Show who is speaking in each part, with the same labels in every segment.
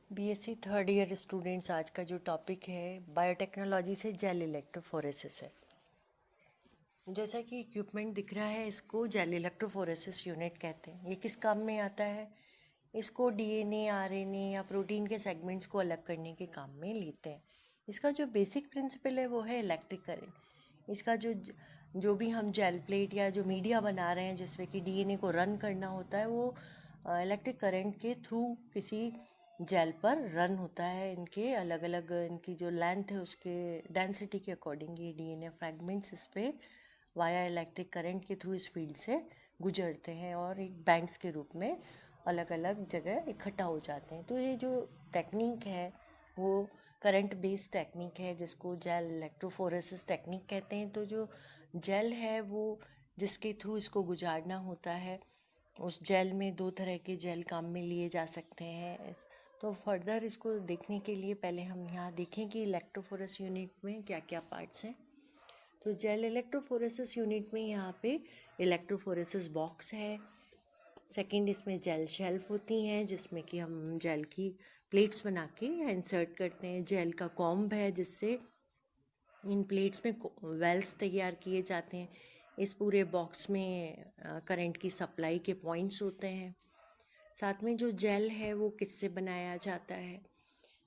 Speaker 1: BSc third year students, आज का जो टॉपिक है बायोटेक्नोलॉजी से जेल इलेक्ट्रोफोरेसिस है। जैसा कि इक्विपमेंट दिख रहा है, इसको जेल इलेक्ट्रोफोरेसिस यूनिट कहते हैं। ये किस काम में आता है? इसको डीएनए, आरएनए या प्रोटीन के सेगमेंट्स को अलग करने के काम में लेते हैं। इसका जो बेसिक प्रिंसिपल है वो है इलेक्ट्रिक करंट। इसका जो भी हम जेल प्लेट या जो मीडिया बना रहे हैं जिसमें कि डीएनए को रन करना होता है, वो इलेक्ट्रिक करंट के थ्रू किसी जेल पर रन होता है। इनके अलग अलग इनकी जो लेंथ है उसके डेंसिटी के अकॉर्डिंग ये डीएनए फ्रैगमेंट्स इस पे वाया इलेक्ट्रिक करंट के थ्रू इस फील्ड से गुजरते हैं और एक बैंड्स के रूप में अलग अलग जगह इकट्ठा हो जाते हैं। तो ये जो टेक्निक है वो करंट बेस्ड टेक्निक है जिसको जेल इलेक्ट्रोफोरेसिस टेक्निक कहते हैं। तो जो जेल है वो जिसके थ्रू इसको गुजारना होता है, उस जेल में दो तरह के जेल काम में लिए जा सकते हैं। तो फर्दर इसको देखने के लिए पहले हम यहाँ देखें कि इलेक्ट्रोफोरेसिस यूनिट में क्या क्या पार्ट्स हैं। तो जेल इलेक्ट्रोफोरेसिस यूनिट में यहाँ पे इलेक्ट्रोफोरेसिस बॉक्स है। सेकंड, इसमें जेल शेल्फ होती हैं जिसमें कि हम जेल की प्लेट्स बना के इंसर्ट करते हैं। जेल का कॉम्ब है जिससे इन प्लेट्स में वेल्स तैयार किए जाते हैं। इस पूरे बॉक्स में करंट की सप्लाई के पॉइंट्स होते हैं। साथ में जो जेल है वो किससे बनाया जाता है,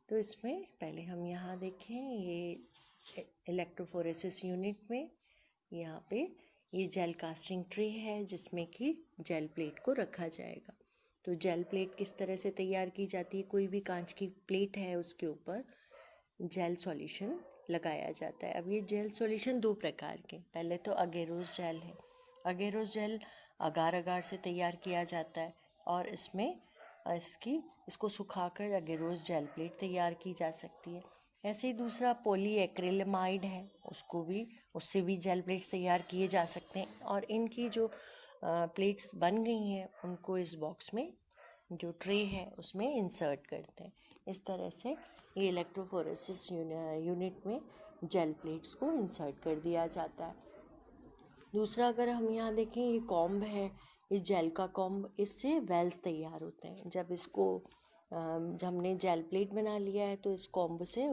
Speaker 1: तो इसमें पहले हम यहाँ देखें। ये इलेक्ट्रोफोरेसिस यूनिट में यहाँ पे ये जेल कास्टिंग ट्रे है जिसमें कि जेल प्लेट को रखा जाएगा। तो जेल प्लेट किस तरह से तैयार की जाती है? कोई भी कांच की प्लेट है उसके ऊपर जेल सॉल्यूशन लगाया जाता है। अब ये जेल सॉल्यूशन दो प्रकार के, पहले तो अगेरोस जेल है। अगेरोस जेल अगार अगार से तैयार किया जाता है और इसमें इसको सुखाकर अगेरोस जेल प्लेट तैयार की जा सकती है। ऐसे ही दूसरा पॉलीएक्रिलेमाइड है, उससे भी जेल प्लेट्स तैयार किए जा सकते हैं। और इनकी जो प्लेट्स बन गई हैं उनको इस बॉक्स में जो ट्रे है उसमें इंसर्ट करते हैं। इस तरह से ये इलेक्ट्रोफोरेसिस यूनिट में जेल प्लेट्स को इंसर्ट कर दिया जाता है। दूसरा, अगर हम यहाँ देखें, ये कॉम्ब है, ये जेल का कॉम्ब, इससे वेल्स तैयार होते हैं। जब हमने जेल प्लेट बना लिया है तो इस कॉम्ब से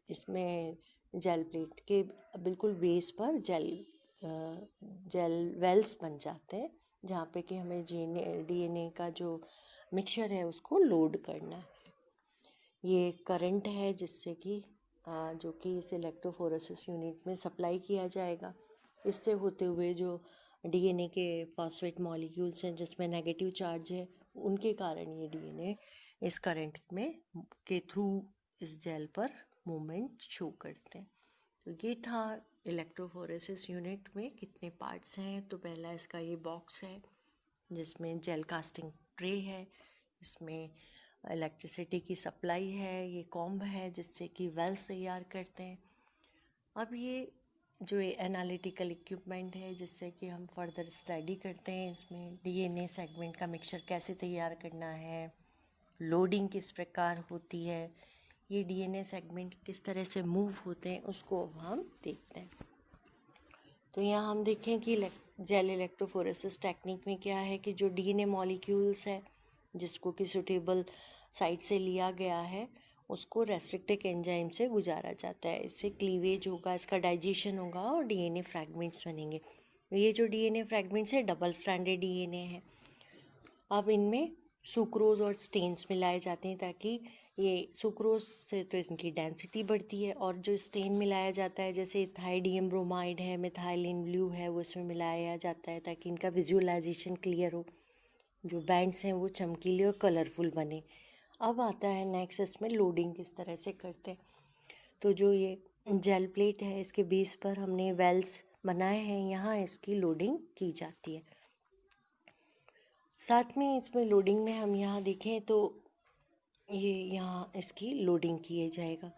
Speaker 1: इसमें जेल प्लेट के बिल्कुल बेस पर जेल वेल्स बन जाते हैं जहाँ पे कि हमें डीएनए का जो मिक्सचर है उसको लोड करना है। ये करंट है जिससे कि जो कि इस इलेक्ट्रोफोरेसिस यूनिट में सप्लाई किया जाएगा। इससे होते हुए जो डीएनए के फॉस्फेट मॉलिक्यूल्स हैं जिसमें नेगेटिव चार्ज है, उनके कारण ये डीएनए इस करंट में के थ्रू इस जेल पर मूवमेंट शो करते हैं। तो ये था इलेक्ट्रोफोरेसिस यूनिट में कितने पार्ट्स हैं। तो पहला इसका ये बॉक्स है जिसमें जेल कास्टिंग ट्रे है, इसमें इलेक्ट्रिसिटी की सप्लाई है, ये कॉम्ब है जिससे कि वेल्स तैयार करते हैं। अब ये जो एनालिटिकल इक्विपमेंट है जिससे कि हम फर्दर स्टडी करते हैं, इसमें डीएनए सेगमेंट का मिक्सचर कैसे तैयार करना है, लोडिंग किस प्रकार होती है, ये डीएनए सेगमेंट किस तरह से मूव होते हैं, उसको अब हम देखते हैं। तो यहाँ हम देखें कि जेल इलेक्ट्रोफोरेसिस टेक्निक में क्या है कि जो डीएनए मॉलिक्यूल्स है जिसको कि सूटेबल साइट से लिया गया है उसको रेस्ट्रिक्टिव एंजाइम से गुजारा जाता है। इससे क्लीवेज होगा, इसका डाइजेशन होगा और डीएनए फ्रैगमेंट्स बनेंगे। ये जो डीएनए फ्रैगमेंट्स है डबल स्ट्रैंडेड डीएनए है। अब इनमें सुक्रोज और स्टेन्स मिलाए जाते हैं ताकि ये सुक्रोज से तो इनकी डेंसिटी बढ़ती है, और जो स्टेन मिलाया जाता है जैसे इथाइडियम ब्रोमाइड है, मिथाइलिन ब्लू है, वो इसमें मिलाया जाता है ताकि इनका विजुअलाइजेशन क्लियर हो, जो बैंड्स हैं वो चमकीले और कलरफुल बने। अब आता है नेक्स्ट, इसमें लोडिंग किस तरह से करते हैं। तो जो ये जेल प्लेट है इसके बेस पर हमने वेल्स बनाए हैं, यहाँ इसकी लोडिंग की जाती है। साथ में इसमें लोडिंग में हम यहाँ देखें तो ये यहाँ इसकी लोडिंग किए जाएगा।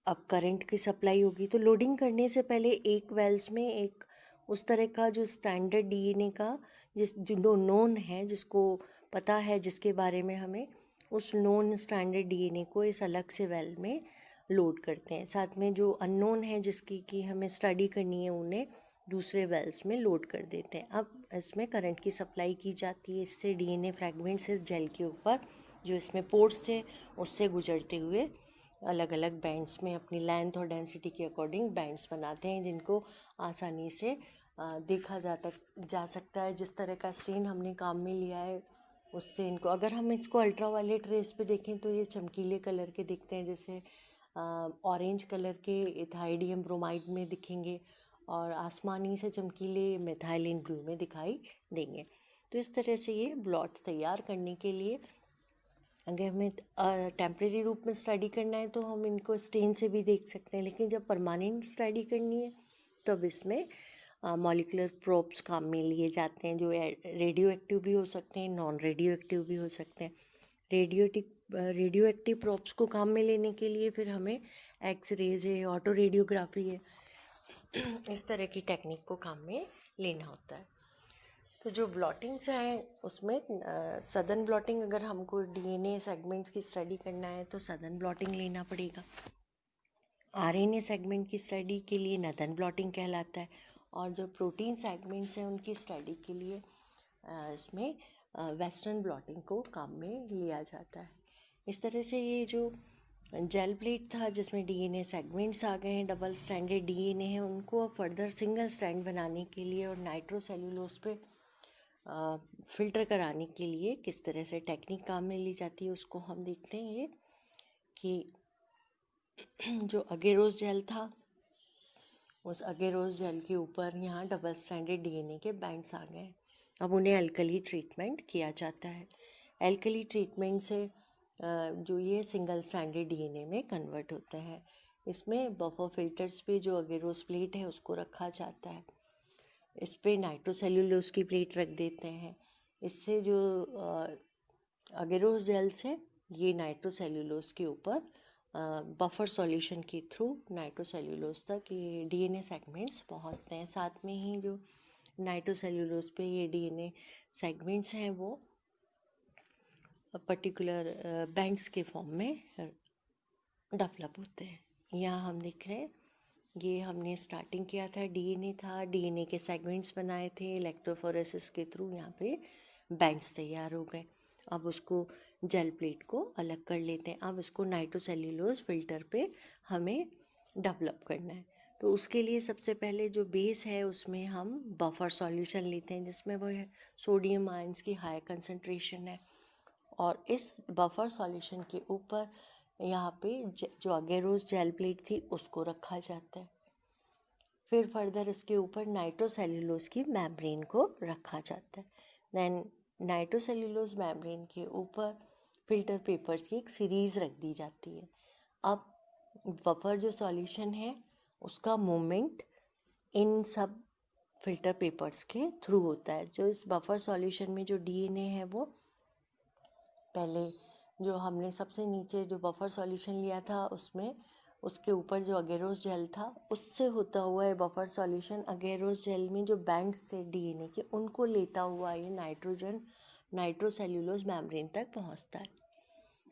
Speaker 1: अब करंट की सप्लाई होगी तो लोडिंग करने से पहले एक वेल्स में एक उस तरह का जो स्टैंडर्ड डीएनए का जो नोन है, जिसको पता है, जिसके बारे में हमें, उस नोन स्टैंडर्ड डीएनए को इस अलग से वेल में लोड करते हैं। साथ में जो अननोन है जिसकी कि हमें स्टडी करनी है उन्हें दूसरे वेल्स में लोड कर देते हैं। अब इसमें करंट की सप्लाई की जाती है, इससे डीएनए फ्रैगमेंट्स इस जेल के ऊपर जो इसमें पोर्स थे उससे गुजरते हुए अलग अलग बैंड्स में अपनी लेंथ और डेंसिटी के अकॉर्डिंग बैंड्स बनाते हैं, जिनको आसानी से देखा जा सकता है। जिस तरह का स्ट्रेन हमने काम में लिया है उससे इनको, अगर हम इसको अल्ट्रा वायलेट रेस पे देखें तो ये चमकीले कलर के दिखते हैं, जैसे ऑरेंज कलर के इथाइडियम ब्रोमाइड में दिखेंगे और आसमानी से चमकीले मेथाइलिन ब्लू में दिखाई देंगे। तो इस तरह से ये ब्लॉट तैयार करने के लिए, अगर हमें टेम्परेरी रूप में स्टडी करना है तो हम इनको स्टेन से भी देख सकते हैं, लेकिन जब परमानेंट स्टडी करनी है तो अब इसमें मॉलिक्यूलर प्रोब्स काम में लिए जाते हैं, जो रेडियो एक्टिव भी हो सकते हैं, नॉन रेडियो एक्टिव भी हो सकते हैं। रेडियो एक्टिव प्रोब्स को काम में लेने के लिए फिर हमें एक्स रेज है, ऑटो रेडियोग्राफी है, इस तरह की टेक्निक को काम में लेना होता है। तो जो ब्लॉटिंग्स हैं उसमें सदन ब्लॉटिंग, अगर हमको डीएनए सेगमेंट्स की स्टडी करना है तो सदन ब्लॉटिंग लेना पड़ेगा। आरएनए सेगमेंट की स्टडी के लिए नदन ब्लॉटिंग कहलाता है, और जो प्रोटीन सेगमेंट्स हैं उनकी स्टडी के लिए इसमें वेस्टर्न ब्लॉटिंग को काम में लिया जाता है। इस तरह से ये जो जेल प्लेट था जिसमें डीएनए सेगमेंट्स आ गए हैं, डबल स्ट्रैंडेड डीएनए हैं, उनको अब फर्दर सिंगल स्ट्रैंड बनाने के लिए और नाइट्रोसेल्यूलोज पे फिल्टर कराने के लिए किस तरह से टेक्निक काम में ली जाती है उसको हम देखते हैं। ये कि जो अगेरोस जेल था, उस अगेरोस जेल के ऊपर यहाँ डबल स्ट्रैंडेड डीएनए के बैंड्स आ गए। अब उन्हें अल्कली ट्रीटमेंट किया जाता है। अल्कली ट्रीटमेंट से जो ये सिंगल स्ट्रैंडेड डीएनए में कन्वर्ट होता है। इसमें बफर फिल्टर्स पे जो अगेरोस प्लेट है उसको रखा जाता है, इस पे नाइट्रोसेल्यूलोज की प्लेट रख देते हैं। इससे जो अगेरोस जेल से ये नाइट्रोसेल्यूलोज के ऊपर बफर सॉल्यूशन के थ्रू नाइट्रोसेल्यूलोज तक ये डीएनए सेगमेंट्स पहुंचते हैं। साथ में ही जो नाइट्रोसेल्यूलोज पे ये डीएनए सेगमेंट्स हैं वो पर्टिकुलर बैंड्स के फॉर्म में डेवलप होते हैं। यहाँ हम देख रहे हैं, ये हमने स्टार्टिंग किया था, डीएनए था, डीएनए के सेगमेंट्स बनाए थे, इलेक्ट्रोफोरेसिस के थ्रू यहाँ पे बैंड्स तैयार हो गए। अब उसको जेल प्लेट को अलग कर लेते हैं। अब इसको नाइट्रोसेल्यूलोज फिल्टर पे हमें डेवलप करना है। तो उसके लिए सबसे पहले जो बेस है उसमें हम बफर सॉल्यूशन लेते हैं, जिसमें वो सोडियम आयंस की हाई कंसंट्रेशन है, और इस बफर सॉल्यूशन के ऊपर यहाँ पे जो अगेरोस जेल प्लेट थी उसको रखा जाता है। फिर फर्दर इसके ऊपर नाइट्रोसेल्यूलोज की मेम्ब्रेन को रखा जाता है। देन नाइट्रोसेल्यूलोज मेम्ब्रेन के ऊपर फिल्टर पेपर्स की एक सीरीज़ रख दी जाती है। अब बफर जो सॉल्यूशन है उसका मूवमेंट इन सब फिल्टर पेपर्स के थ्रू होता है। जो इस बफर सॉल्यूशन में जो डीएनए है वो पहले जो हमने सबसे नीचे जो बफर सॉल्यूशन लिया था उसमें उसके ऊपर जो अगेरोस जेल था उससे होता हुआ है बफर सॉल्यूशन अगेरोस जेल में जो बैंड्स थे डीएनए के उनको लेता हुआ ये नाइट्रोसेल्यूलोज मेम्ब्रेन तक पहुंचता है।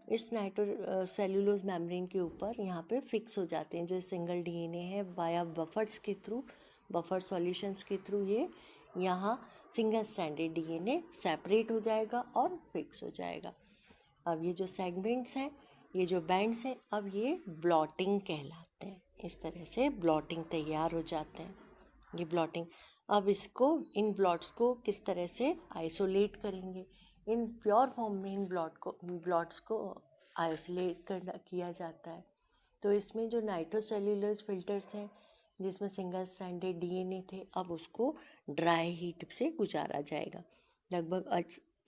Speaker 1: इस नाइट्रोसेल्यूलोज मेम्ब्रेन के ऊपर यहाँ पे फिक्स हो जाते हैं जो सिंगल डीएनए है, वाया बफर्स के थ्रू, बफर सॉल्यूशंस के थ्रू ये यहाँ सिंगल स्ट्रैंडेड डीएनए सेपरेट हो जाएगा और फिक्स हो जाएगा। अब ये जो सेगमेंट्स हैं, ये जो बैंड्स हैं, अब ये ब्लॉटिंग कहलाते हैं। इस तरह से ब्लॉटिंग तैयार हो जाते हैं, ये ब्लॉटिंग। अब इसको, इन ब्लॉट्स को किस तरह से आइसोलेट करेंगे, इन प्योर फॉर्म में इन ब्लॉट्स को आइसोलेट किया जाता है। तो इसमें जो नाइट्रोसेल्यूलोज फिल्टर्स हैं जिसमें सिंगल स्ट्रैंडेड डीएनए थे, अब उसको ड्राई हीट से गुजारा जाएगा। लगभग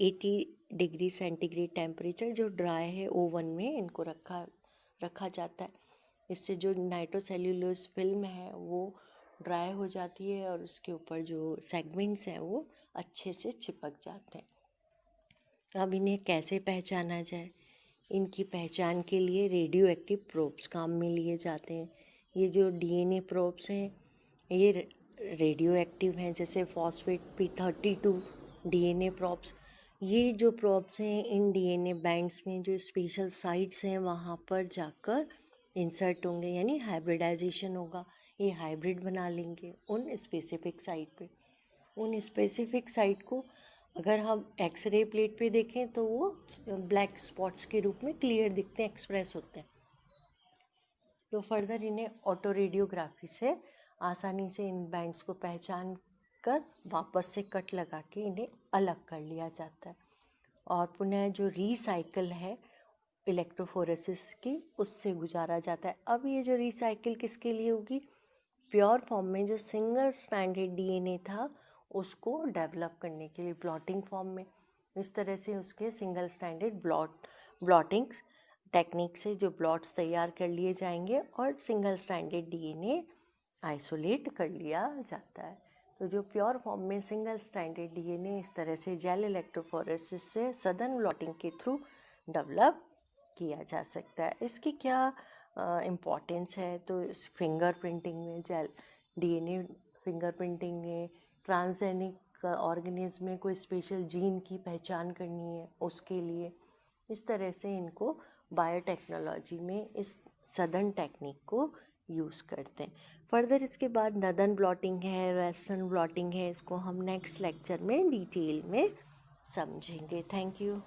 Speaker 1: 80 डिग्री सेंटीग्रेड टेम्परेचर जो ड्राई है ओवन में इनको रखा जाता है। इससे जो नाइट्रोसेल्यूलोज फिल्म है वो ड्राई हो जाती है और उसके ऊपर जो सेगमेंट्स हैं वो अच्छे से चिपक जाते हैं। अब इन्हें कैसे पहचाना जाए, इनकी पहचान के लिए रेडियो एक्टिव प्रोब्स काम में लिए जाते हैं। ये जो डीएनए प्रोब्स हैं ये रेडियो एक्टिव हैं, जैसे फॉस्फेट P32 डीएनए प्रोब्स। ये जो प्रोब्स हैं इन डीएनए बैंड्स में जो स्पेशल साइट्स हैं वहाँ पर जाकर इंसर्ट होंगे, यानी हाइब्रिडाइजेशन होगा, ये हाइब्रिड बना लेंगे उन स्पेसिफिक साइट पे। उन स्पेसिफिक साइट को अगर हम एक्सरे प्लेट पे देखें तो वो ब्लैक स्पॉट्स के रूप में क्लियर दिखते हैं, एक्सप्रेस होते हैं। तो फर्दर इन्हें ऑटो रेडियोग्राफी से आसानी से इन बैंड्स को पहचान कर वापस से कट लगा के इन्हें अलग कर लिया जाता है। और पुनः जो रीसाइकिल है इलेक्ट्रोफोरेसिस की, उससे गुजारा जाता है। अब ये जो रीसाइकिल किसके लिए होगी? प्योर फॉर्म में जो सिंगल स्ट्रैंडेड डीएनए था उसको डेवलप करने के लिए ब्लॉटिंग फॉर्म में। इस तरह से उसके सिंगल स्ट्रैंडेड ब्लॉटिंग्स टेक्निक से जो ब्लॉट्स तैयार कर लिए जाएंगे और सिंगल स्ट्रैंडेड डीएनए आइसोलेट कर लिया जाता है। तो जो प्योर फॉर्म में सिंगल स्ट्रैंडेड डीएनए इस तरह से जेल इलेक्ट्रोफोरेसिस से सदन ब्लॉटिंग के थ्रू डेवलप किया जा सकता है। इसकी क्या इम्पोर्टेंस है? तो इस फिंगर प्रिंटिंग में, जेल डीएनए फिंगर प्रिंटिंग में, ट्रांसजेनिक ऑर्गेनिज्म में कोई स्पेशल जीन की पहचान करनी है उसके लिए, इस तरह से इनको बायोटेक्नोलॉजी में इस सदन टेक्निक को यूज़ करते हैं। फर्दर इसके बाद नदन ब्लॉटिंग है, वेस्टर्न ब्लॉटिंग है, इसको हम नेक्स्ट लेक्चर में डिटेल में समझेंगे। Thank you.